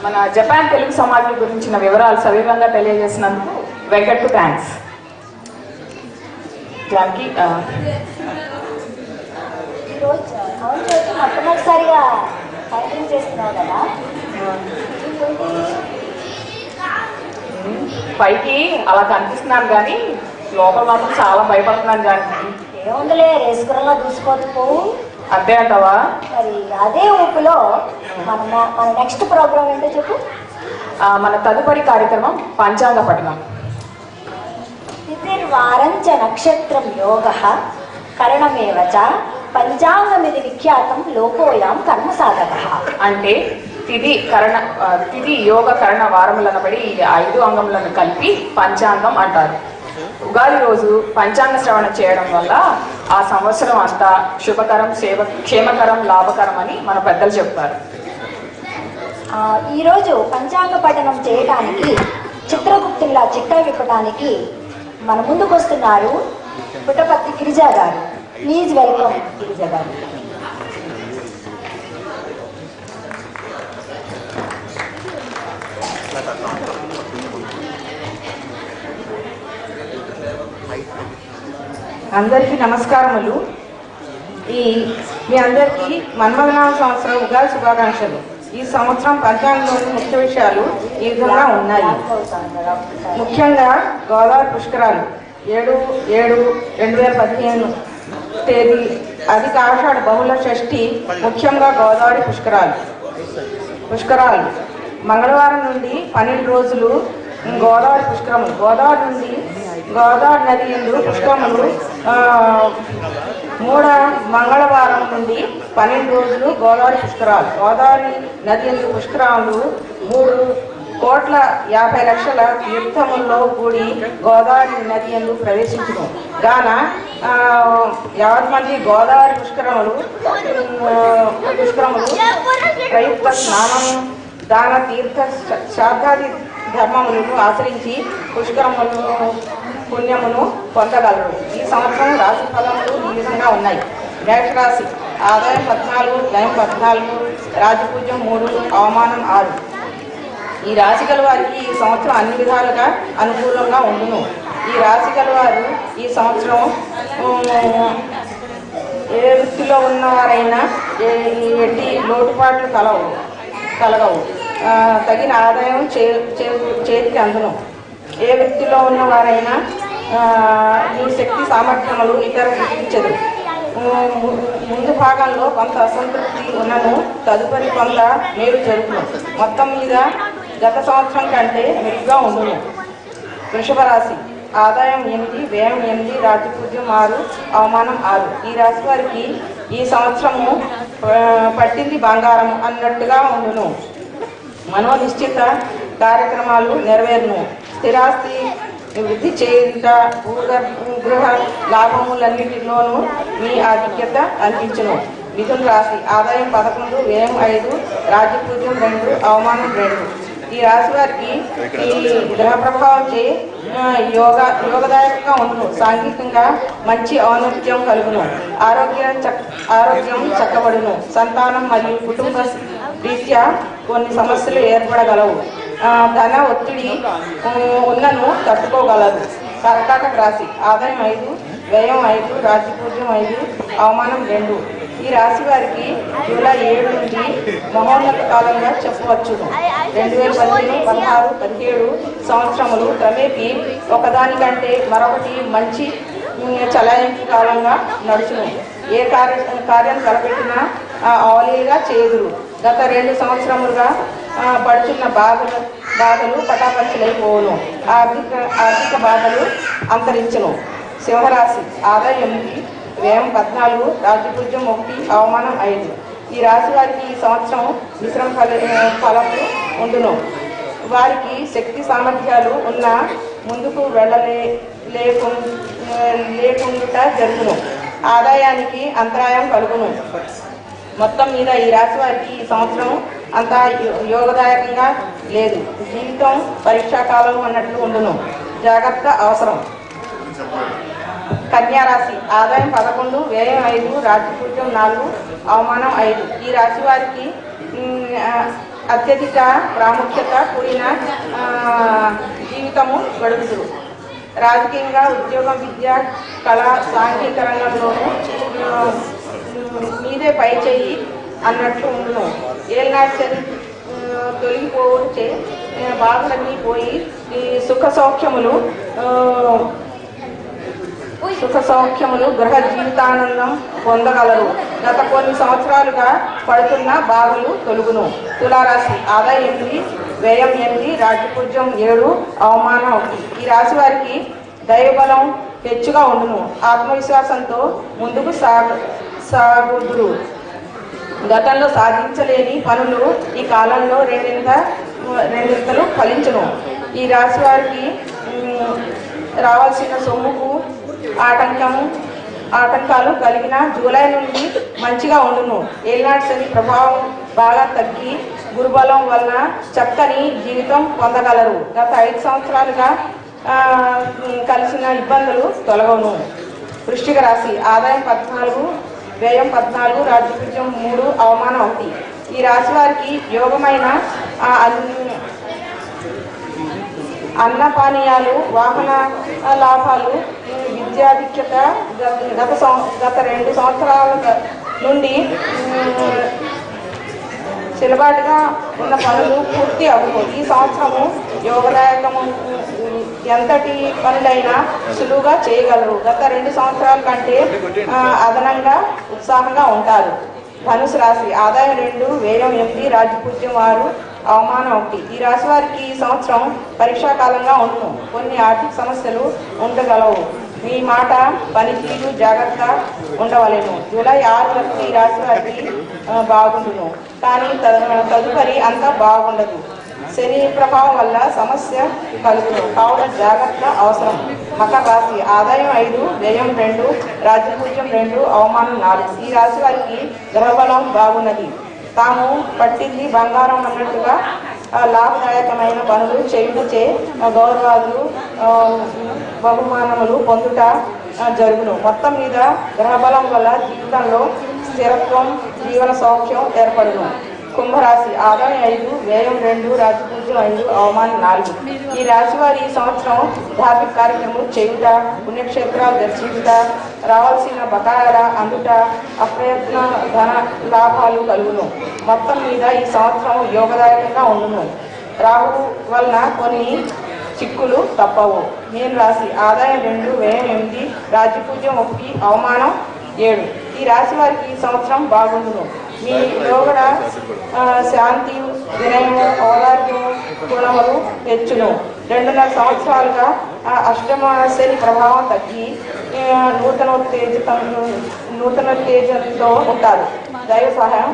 మన జపాన్ తెలుగు సమాజం గురించిన వివరాలు సవివరంగా తెలియజేసినందుకు వెంకట్కు థ్యాంక్స్. జానకి ఈరోజు మొట్టమొదటిసారిగా టైపింగ్ చేస్తున్నావు కదా, పైకి అలా కనిపిస్తున్నాను కానీ లోపల మాత్రం చాలా భయపడుతున్నాను. జానకి ఏముందిలే, రేసుకురంగా దూసుకోకపోవు. అంతే అంటావా? మరి అదే ఊపులో మన నెక్స్ట్ ప్రోగ్రామ్ ఏంటో చెప్పు. మన తదుపరి కార్యక్రమం పంచాంగ పఠనం. తిథిర్వారం చ నక్షత్రం యోగ కరణమేవ చ పంచాంగమిది విఖ్యాతం లోకోయాం కర్మ సాధక. అంటే తిథి యోగ కరణ వారములనబడి ఈ 5 అంగములను కలిపి పంచాంగం అంటారు. ఉగాది రోజు పంచాంగ శ్రవణ చేయడం వల్ల ఆ సంవత్సరం అంతా శుభకరం, క్షేమకరం, లాభకరం అని మన పెద్దలు చెప్తారు. ఈరోజు పంచాంగ పఠనం చేయడానికి, చిత్రగుప్తుల్లా చిట్టా విప్పడానికి మన ముందుకు వస్తున్నారు పుట్టపర్తి గిరిజా గారు. ప్లీజ్ వెల్కమ్ గిరిజా గారు. అందరికీ నమస్కారములు. మీ అందరికీ మన్మథనామ సంవత్సరం ఉగాది శుభాకాంక్షలు. ఈ సంవత్సరం పంచాంగంలోని ముఖ్య విషయాలు ఈ విధంగా ఉన్నాయి. ముఖ్యంగా గోదావరి పుష్కరాలు 7/7/2015 తేదీ అధిక ఆషాఢ బహుళ షష్ఠి. ముఖ్యంగా గోదావరి పుష్కరాలు మంగళవారం నుండి 12 రోజులు గోదావరి పుష్కరములు. గోదావరి నది ఎందు పుష్కరములు 3వ మంగళవారం నుండి 12 రోజులు గోదావరి పుష్కరాలు. గోదావరి నది ఎందు పుష్కరాలు 3,50,00,000 తీర్థముల్లో కూడి గోదావరి నది ఎందు ప్రవేశించును గాన యావత్ మంది గోదావరి పుష్కరములు ప్రయుక్త స్నానం, దాన, తీర్థ, శ్రాద్ధాది ధర్మములను ఆచరించి పుష్కరములు పుణ్యమును పొందగలరు. ఈ సంవత్సరం రాశి ఫలములు ఈ విధంగా ఉన్నాయి. మేషరాశి ఆదాయం 14, వ్యయం 14, రాజపూజ్యం 3, అవమానం 6. ఈ రాశి గల వారికి ఈ సంవత్సరం అన్ని విధాలుగా అనుకూలంగా ఉండును. ఈ రాశి గల వారు ఈ సంవత్సరం ఏ వృత్తిలో ఉన్నవారైనా ఎట్టి లోటుపాట్లు కలగవు. తగిన ఆదాయం చేతికి అందును. ఏ వృత్తిలో ఉన్నవారైనా ఈ శక్తి సామర్థ్యములు ఇతరులకు ఇచ్చదు. ముందు భాగంలో కొంత అసంతృప్తి ఉన్నను, తదుపరి కొంత మేలు జరుగును. మొత్తం మీద గత సంవత్సరం కంటే మెరుగ్గా ఉండును. వృషభ రాశి ఆదాయం 8, వ్యయం 8, రాజపూజ్యం 6, అవమానం 6. ఈ రాశి వారికి ఈ సంవత్సరము పట్టింది బంగారం అన్నట్టుగా ఉండును. మనోనిశ్చిత కార్యక్రమాలు నెరవేరును. స్థిరాస్తి వృద్ధి చేయుట, గృహ లాభములన్నిటిలోనూ మీ ఆధిక్యత అనిపించును. మిథున రాశి ఆదాయం 11, వ్యయం 5, రాజపూజ్యం 2, అవమానం 2. ఈ రాశి వారికి ఈ గ్రహ ప్రభావంచే యోగదాయకంగా ఉండును. సాంఘికంగా మంచి ఔన్నత్యం కలుగును. ఆరోగ్యం చక్కబడును. సంతానం మరియు కుటుంబ రీత్యా కొన్ని సమస్యలు ఏర్పడగలవు. ధన ఒత్తిడి ఉన్నను తట్టుకోగలరు. కర్కాటక రాశి ఆదాయం 5, వ్యయం 5, రాజపూజ్యం 5, అవమానం 2. ఈ రాశి వారికి జూలై 7 నుండి మహోన్నత కాలంగా చెప్పవచ్చు. 2015, 16, 17 సంవత్సరములు క్రమేపీ ఒకదానికంటే మరొకటి మంచి చలాయింపు కాలంగా నడుచును. ఏ కార్యం తలపెట్టినా అవలీగా చేదురు. గత 2 సంవత్సరములుగా పడుచున్న బాధలు పటాపంచలైపోవును. ఆర్థిక బాధలు అంతరించును. సింహరాశి ఆదాయం 8, వ్యయం 14, రాజపూజ్యం 1, అవమానం 5. ఈ రాశి వారికి ఈ సంవత్సరం మిశ్రమ ఫలములు ఉండును. వారికి శక్తి సామర్థ్యాలు ఉన్న ముందుకు లేకుండుట జరుగును. ఆదాయానికి అంతరాయం కలుగును. మొత్తం మీద ఈ రాశి వారికి ఈ సంవత్సరం అంతా యోగదాయకంగా లేదు. జీవితం పరీక్షాకాలం అన్నట్లు ఉండును. జాగ్రత్త అవసరం. కన్యారాశి ఆదాయం 11, వ్యయం 5, రాజపూజ్యం 4, అవమానం 5. ఈ రాశి వారికి అత్యధిక ప్రాముఖ్యత కూడిన జీవితము గడుపుతురు. రాజకీయంగా, ఉద్యోగం, విద్య, కళ, సాంఘిక రంగంలోనూ మీదే పై చేయి అన్నట్లు ఉండును. ఏళ్ళనాటి శని తొలగిపోవచ్చే బాధలన్నీ పోయి ఈ సుఖ సౌఖ్యములు గృహ జీవితానందం పొందగలరు. గత కొన్ని సంవత్సరాలుగా పడుతున్న బాధలు తొలుగును. తులారాశి ఆదాయం 8, వ్యయం 8, రాజ్యపూజ్యం 7, అవమానం 1. ఈ రాశి వారికి దైవబలం హెచ్చుగా ఉండును. ఆత్మవిశ్వాసంతో ముందుకు సాగుదురు. గతంలో సాధించలేని పనులు ఈ కాలంలో రెండింతలు ఫలించును. ఈ రాశి వారికి రావాల్సిన సొమ్ముకు ఆటంకాలు కలిగిన జూలై నుండి మంచిగా ఉండును. ఏలినాటి శని ప్రభావం బాగా తగ్గి గురుబలం వలన చక్కని జీవితం పొందగలరు. గత 5 సంవత్సరాలుగా కలిసిన ఇబ్బందులు తొలగవును. వృశ్చిక రాశి ఆదాయం 14, వ్యయం 14, రాజ్యపూజ్యం 3, అవమానం 1. ఈ రాశి వారికి యోగమైన అన్నపానీయాలు, వాహన లాభాలు, విద్యాధిక్యత గత 2 సంవత్సరాల నుండి చెలుబాటుగా ఉన్న పనులు పూర్తి అవ్వవు. ఈ సంవత్సరము యోగదాయకము. ఎంతటి పనులైనా సులువుగా చేయగలరు. గత 2 సంవత్సరాల కంటే అదనంగా ఉత్సాహంగా ఉంటారు. ధనుసు రాశి ఆదాయం 2, వ్యయం 8, రాజ్యపూజ్యం 6, అవమానం 1. ఈ రాశి వారికి ఈ సంవత్సరం పరీక్షాకాలంగా ఉండును. కొన్ని ఆర్థిక సమస్యలు ఉండగలవు. మీ మాట, పనితీరు జాగ్రత్త ఉండవలెను. జూలై 6 వరకు ఈ రాశి వారికి బాగుండును, కానీ తదుపరి అంతా బాగుండదు. శని ప్రభావం వల్ల సమస్య కలుగును, కావున జాగ్రత్త అవసరం. మకర రాశి ఆదాయం 5, వ్యయం 2, రాజ్యపూజ్యం 2, అవమానం 4. ఈ రాశి వారికి గ్రహబలం బాగున్నది. తాము పట్టింది బంగారం అన్నట్టుగా లాభదాయకమైన పనులు చేయుటచే గౌరవాలు, బహుమానములు పొందుట జరుగును. మొత్తం మీద గ్రహబలం వల్ల జీవితంలో స్థిరత్వం, జీవన సౌఖ్యం ఏర్పడును. కుంభరాశి ఆదాయం 5, వ్యయం 2, రాజ్యపూజ్యం 5, అవమానం 4. ఈ రాశి వారి ఈ సంవత్సరం ధార్మిక కార్యక్రమం చేయుట, పుణ్యక్షేత్రాలు దర్శించుట, రావాల్సిన బకాయిల అందుట, అప్రయత్న ధన లాభాలు కలుగును. మొత్తం మీద ఈ సంవత్సరం యోగదాయకంగా ఉండును. రాహు వలన కొన్ని చిక్కులు తప్పవు. మీన రాశి ఆదాయం 2, వ్యయం 8, రాజ్యపూజ్యం 1, అవమానం 7. ఈ రాశి వారికి ఈ సంవత్సరం బాగుండును. మీ లోగడ శాంతి, వినయము, ఔదార్యము గుణములు హెచ్చును. 2.5 సంవత్సరాలుగా అష్టమ శని ప్రభావం తగ్గి నూతన ఉత్తేజంతో ఉంటారు. దైవ సహాయం